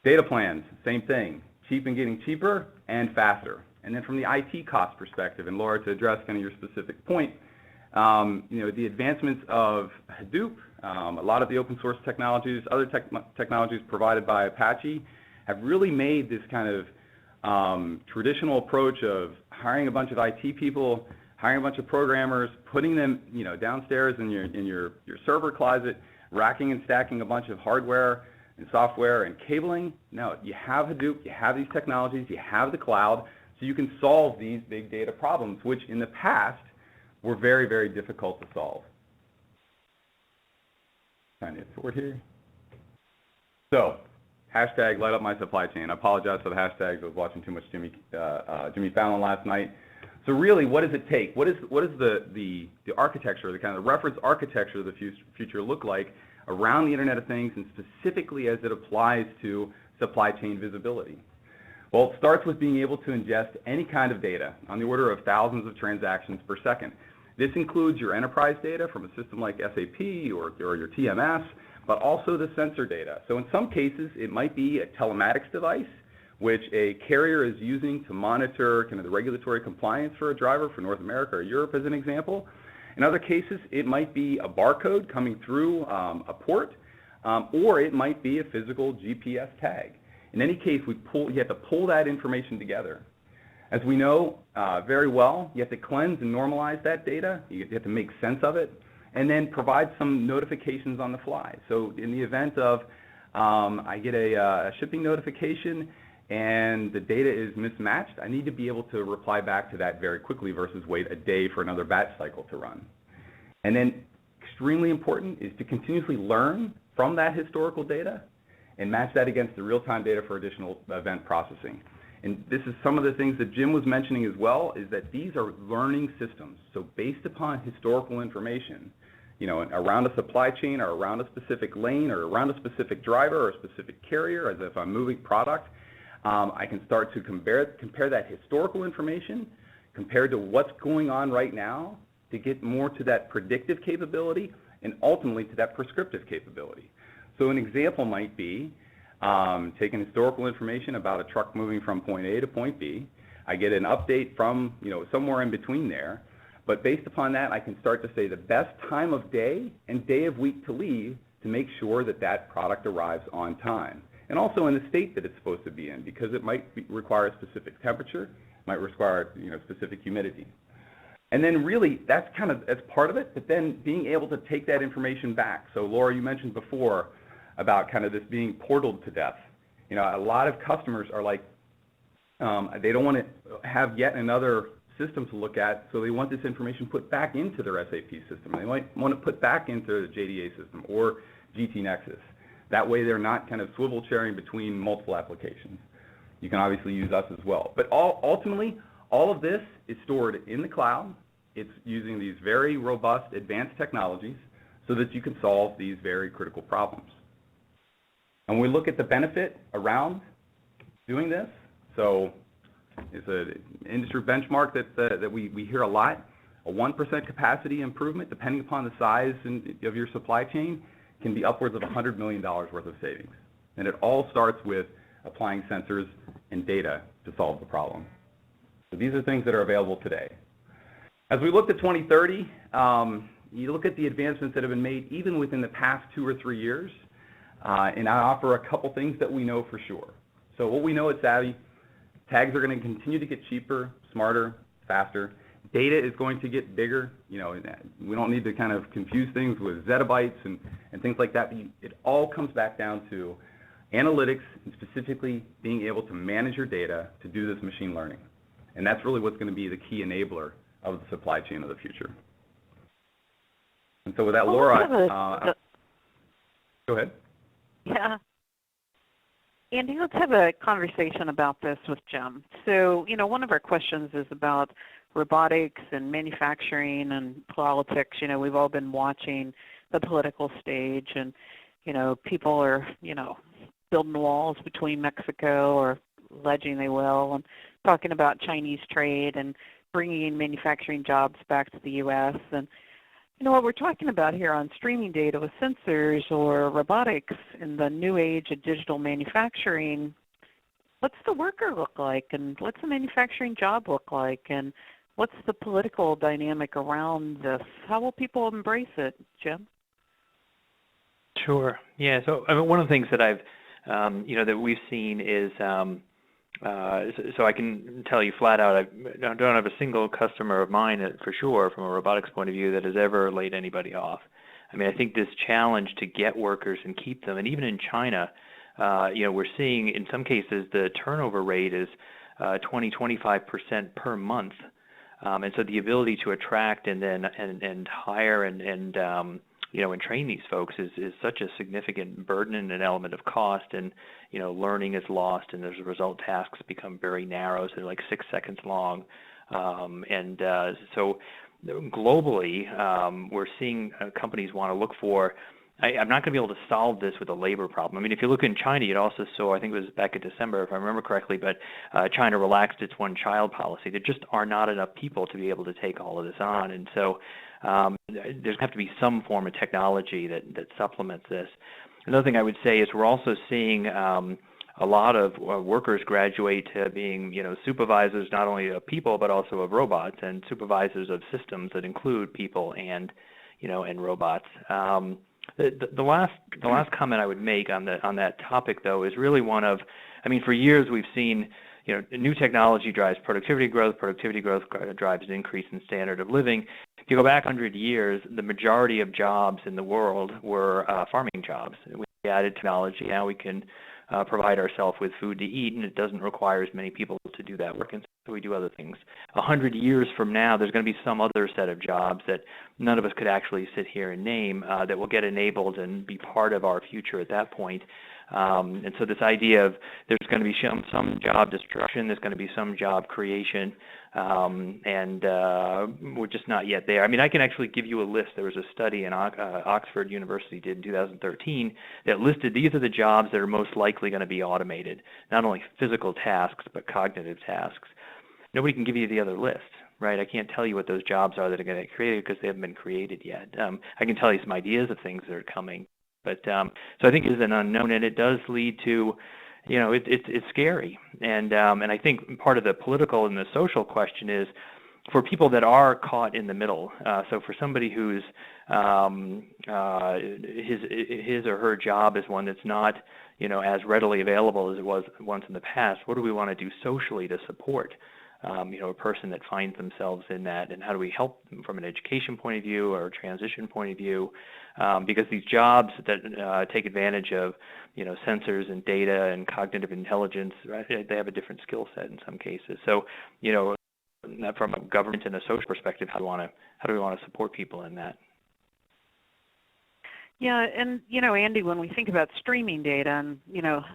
Data plans, same thing, cheap and getting cheaper and faster. And then from the IT cost perspective, and Laura, to address kind of your specific point, the advancements of Hadoop, a lot of the open source technologies, other technologies provided by Apache have really made this kind of traditional approach of hiring a bunch of IT people, hiring a bunch of programmers, putting them downstairs in your server closet, racking and stacking a bunch of hardware and software and cabling. No, you have Hadoop, you have these technologies, you have the cloud, so you can solve these big data problems, which in the past were very, very difficult to solve. Trying to get forward here. So, hashtag light up my supply chain. I apologize for the hashtags. I was watching too much Jimmy Fallon last night. So really, what does it take? What is the architecture, the kind of reference architecture of the future look like around the Internet of Things, and specifically as it applies to supply chain visibility? Well, it starts with being able to ingest any kind of data on the order of thousands of transactions per second. This includes your enterprise data from a system like SAP or your TMS, but also the sensor data. So in some cases, it might be a telematics device, which a carrier is using to monitor kind of the regulatory compliance for a driver for North America or Europe, as an example. In other cases, it might be a barcode coming through a port, or it might be a physical GPS tag. In any case, you have to pull that information together. As we know very well, you have to cleanse and normalize that data. You have to make sense of it, and then provide some notifications on the fly. So in the event of I get a shipping notification and the data is mismatched, I need to be able to reply back to that very quickly versus wait a day for another batch cycle to run. And then extremely important is to continuously learn from that historical data and match that against the real-time data for additional event processing. And this is some of the things that Jim was mentioning as well, is that these are learning systems. So based upon historical information, around a supply chain or around a specific lane or around a specific driver or a specific carrier, as if I'm moving product, I can start to compare that historical information compared to what's going on right now to get more to that predictive capability and ultimately to that prescriptive capability. So an example might be taking historical information about a truck moving from point A to point B. I get an update from somewhere in between there, but based upon that, I can start to say the best time of day and day of week to leave to make sure that that product arrives on time. And also in the state that it's supposed to be in, because it might require a specific temperature, might require specific humidity. And then really, that's part of it, but then being able to take that information back. So Laura, you mentioned before about kind of this being portaled to death. A lot of customers are like, they don't want to have yet another system to look at, so they want this information put back into their SAP system. They might want to put back into the JDA system or GT Nexus. That way they're not kind of swivel chairing between multiple applications. you can obviously use us as well. But ultimately, all of this is stored in the cloud. It's using these very robust advanced technologies so that you can solve these very critical problems. And when we look at the benefit around doing this, so it's an industry benchmark that we hear a lot. A 1% capacity improvement, depending upon the size of your supply chain, can be upwards of $100 million worth of savings. And it all starts with applying sensors and data to solve the problem. So these are things that are available today. As we look to 2030, you look at the advancements that have been made even within the past 2 or 3 years, and I offer a couple things that we know for sure. So what we know at Savvy, tags are going to continue to get cheaper, smarter, faster. Data is going to get bigger. You know, we don't need to kind of confuse things with zettabytes and things like that. But it all comes back down to analytics and specifically being able to manage your data to do this machine learning. And that's really what's going to be the key enabler of the supply chain of the future. And so with that, Laura, go ahead. Yeah. Andy, let's have a conversation about this with Jim. So, you know, one of our questions is about robotics and manufacturing and politics. You know, we've all been watching the political stage, and, you know, people are, you know, building walls between Mexico, or alleging they will, and talking about Chinese trade and bringing manufacturing jobs back to the U.S. And, you know, what we're talking about here on streaming data with sensors or robotics in the new age of digital manufacturing, what's the worker look like, and what's the manufacturing job look like, and what's the political dynamic around this? How will people embrace it, Jim? Sure. Yeah. So I mean, one of the things that I've, you know, that we've seen is, so I can tell you flat out, I don't have a single customer of mine, for sure, from a robotics point of view, that has ever laid anybody off. I mean, I think this challenge to get workers and keep them, and even in China, you know, we're seeing in some cases the turnover rate is 20-25% per month. And so the ability to attract and then and hire and you know, and train these folks is such a significant burden and an element of cost, and, you know, learning is lost, and as a result, tasks become very narrow, so they're like 6 seconds long. So globally, we're seeing companies want to look for, I'm not going to be able to solve this with a labor problem. I mean, if you look in China, you also saw, I think it was back in December, if I remember correctly, but China relaxed its one-child policy. There just are not enough people to be able to take all of this on, and so there's going to have to be some form of technology that supplements this. Another thing I would say is we're also seeing a lot of workers graduate to being, you know, supervisors not only of people but also of robots, and supervisors of systems that include people and, you know, and robots. The last comment I would make on that topic, though, is really one of, I mean, for years we've seen, you know, new technology drives productivity growth drives an increase in standard of living. If you go back 100 years, the majority of jobs in the world were farming jobs. We added technology. Now we can provide ourselves with food to eat, and it doesn't require as many people to do that work, and so we do other things. 100 years from now, there's going to be some other set of jobs that none of us could actually sit here and name that will get enabled and be part of our future at that point. And so this idea of there's going to be some job destruction, there's going to be some job creation, and we're just not yet there. I mean, I can actually give you a list. There was a study in Oxford University did in 2013 that listed these are the jobs that are most likely going to be automated, not only physical tasks but cognitive tasks. Nobody can give you the other list, right? I can't tell you what those jobs are that are going to get created because they haven't been created yet. I can tell you some ideas of things that are coming. But so I think it is an unknown, and it does lead to, you know, it's scary. And I think part of the political and the social question is for people that are caught in the middle. So for somebody who's his or her job is one that's not, you know, as readily available as it was once in the past, what do we want to do socially to support, you know, a person that finds themselves in that, and how do we help them from an education point of view or a transition point of view? Because these jobs that take advantage of, you know, sensors and data and cognitive intelligence, right, they have a different skill set in some cases. So, you know, from a government and a social perspective, how do we want to support people in that? Yeah, and Andy, when we think about streaming data, and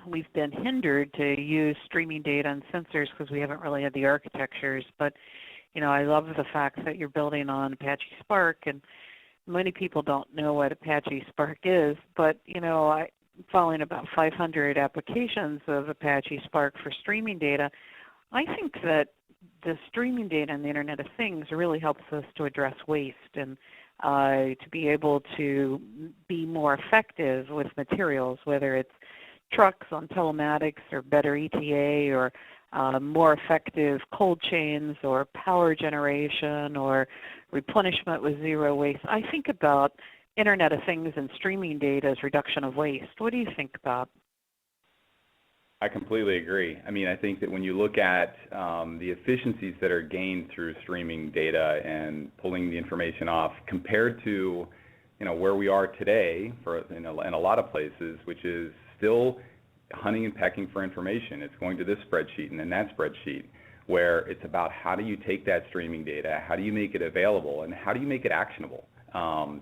we've been hindered to use streaming data and sensors because we haven't really had the architectures. But I love the fact that you're building on Apache Spark, and many people don't know what Apache Spark is. But I'm following about 500 applications of Apache Spark for streaming data. I think that the streaming data and the Internet of Things really helps us to address waste and to be able to be more effective with materials, whether it's trucks on telematics or better ETA or more effective cold chains or power generation or replenishment with zero waste. I think about Internet of Things and streaming data as reduction of waste. What do you think about? I completely agree. I mean, I think that when you look at the efficiencies that are gained through streaming data and pulling the information off compared to, where we are today in a lot of places, which is still hunting and pecking for information. It's going to this spreadsheet and then that spreadsheet, where it's about how do you take that streaming data, how do you make it available, and how do you make it actionable?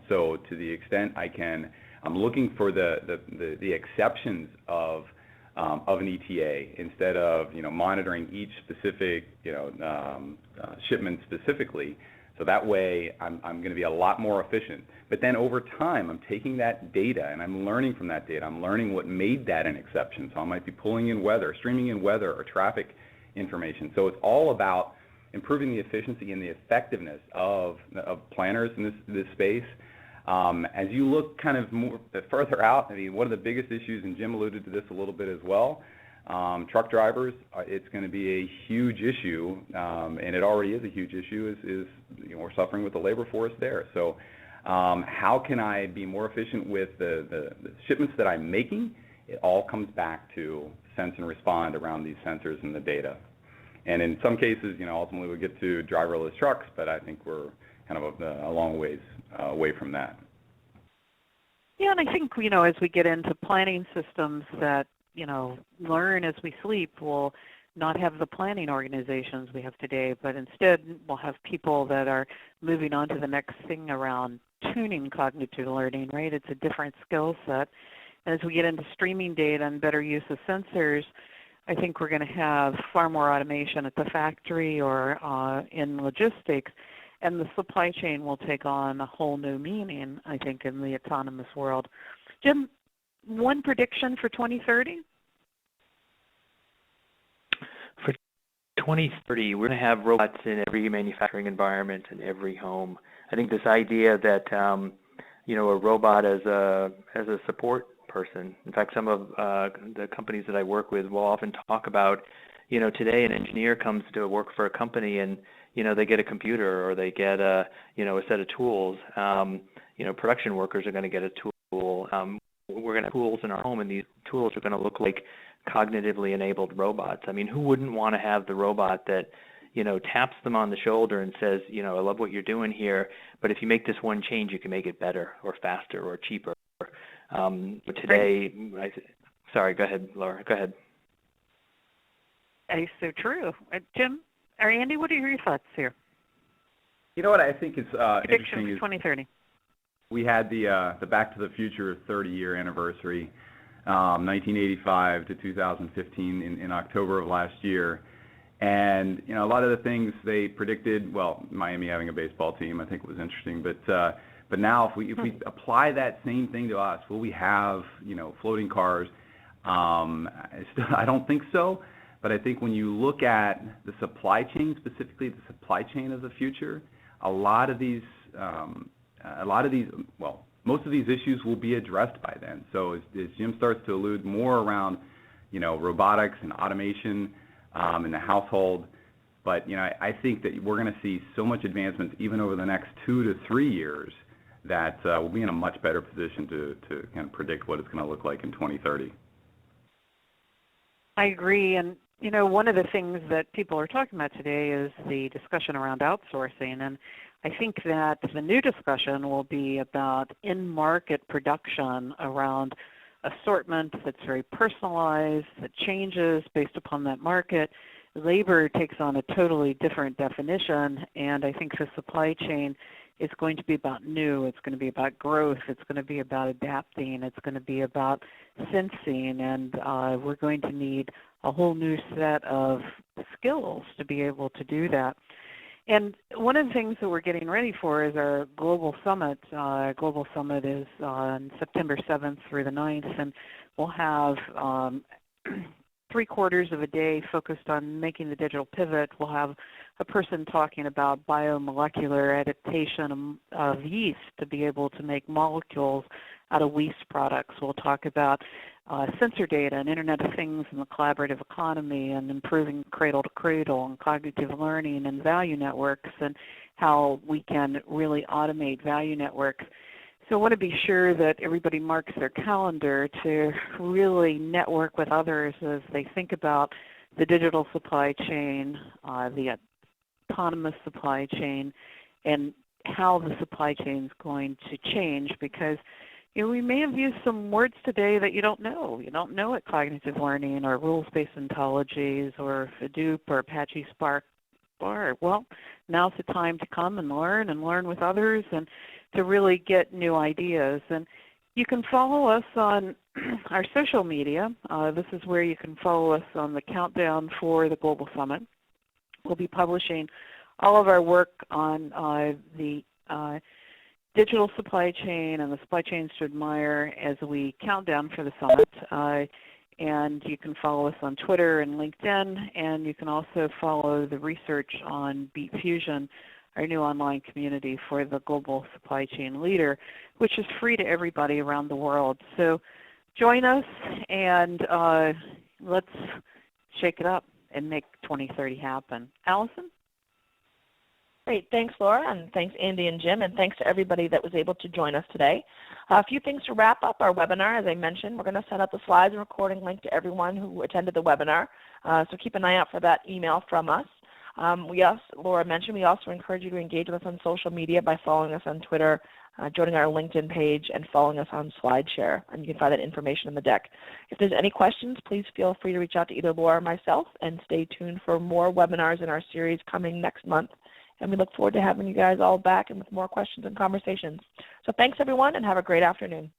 So to the extent I'm looking for the exceptions of an ETA instead of monitoring each specific shipment specifically. So that way I'm going to be a lot more efficient. But then over time I'm taking that data and I'm learning from that data. I'm learning what made that an exception. So I might be pulling in weather, streaming in weather or traffic information. So it's all about improving the efficiency and the effectiveness of planners in this space. As you look kind of more further out, I mean, one of the biggest issues, and Jim alluded to this a little bit as well, truck drivers, it's going to be a huge issue, and it already is a huge issue, is we're suffering with the labor force there. So how can I be more efficient with the shipments that I'm making? It all comes back to sense and respond around these sensors and the data. And in some cases, ultimately we'll get to driverless trucks, but I think we're kind of a long ways away from that. Yeah, and I think, as we get into planning systems that, learn as we sleep, we'll not have the planning organizations we have today, but instead we'll have people that are moving on to the next thing around tuning cognitive learning, right? It's a different skill set. As we get into streaming data and better use of sensors, I think we're going to have far more automation at the factory or in logistics, and the supply chain will take on a whole new meaning, I think, in the autonomous world. Jim, one prediction for 2030? For 2030, we're going to have robots in every manufacturing environment in every home. I think this idea that a robot as a support person. In fact, some of the companies that I work with will often talk about, today an engineer comes to work for a company and they get a computer or they get a set of tools. Production workers are going to get a tool. We're going to have tools in our home, and these tools are going to look like cognitively enabled robots. I mean, who wouldn't want to have the robot that, taps them on the shoulder and says, I love what you're doing here, but if you make this one change, you can make it better or faster or cheaper. But today, sorry, go ahead, Laura. Go ahead. That is so true. Jim or Andy, what are your thoughts here? You know what I think is prediction interesting for 2030. We had the Back to the Future 30-year anniversary, 1985 to 2015 in October of last year. And, a lot of the things they predicted, well, Miami having a baseball team, I think was interesting. But now if we apply that same thing to us, will we have, floating cars? I don't think so. But I think when you look at the supply chain, specifically the supply chain of the future, most of these issues will be addressed by then. So as Jim starts to allude more around, robotics and automation in the household, but I think that we're going to see so much advancements even over the next 2 to 3 years that we'll be in a much better position to kind of predict what it's going to look like in 2030. I agree, and one of the things that people are talking about today is the discussion around outsourcing, and I think that the new discussion will be about in-market production around assortment that's very personalized, that changes based upon that market. Labor takes on a totally different definition, and I think the supply chain it's going to be about new, it's going to be about growth, it's going to be about adapting, it's going to be about sensing, and we're going to need a whole new set of skills to be able to do that. And one of the things that we're getting ready for is our Global Summit. Global Summit is on September 7th through the 9th, and we'll have 3/4 of a day focused on making the digital pivot. We'll have a person talking about biomolecular adaptation of yeast to be able to make molecules out of waste products. We'll talk about sensor data and Internet of Things and the collaborative economy and improving cradle-to-cradle and cognitive learning and value networks and how we can really automate value networks. So I want to be sure that everybody marks their calendar to really network with others as they think about the digital supply chain, the autonomous supply chain, and how the supply chain is going to change, because we may have used some words today that you don't know. You don't know what cognitive learning or rules-based ontologies or Hadoop or Apache Spark are. Well, now's the time to come and learn with others and to really get new ideas. And you can follow us on our social media. This is where you can follow us on the countdown for the Global Summit. We'll be publishing all of our work on the digital supply chain and the supply chains to admire as we count down for the summit. And you can follow us on Twitter and LinkedIn, and you can also follow the research on BFusion, our new online community for the global supply chain leader, which is free to everybody around the world. So join us and let's shake it up and make 2030 happen. Allison? Great. Thanks, Laura, and thanks, Andy and Jim, and thanks to everybody that was able to join us today. A few things to wrap up our webinar. As I mentioned, we're going to send out the slides and recording link to everyone who attended the webinar, so keep an eye out for that email from us. Laura mentioned, we also encourage you to engage with us on social media by following us on Twitter, joining our LinkedIn page, and following us on SlideShare, and you can find that information in the deck. If there's any questions, please feel free to reach out to either Laura or myself, and stay tuned for more webinars in our series coming next month. And we look forward to having you guys all back and with more questions and conversations. So thanks, everyone, and have a great afternoon.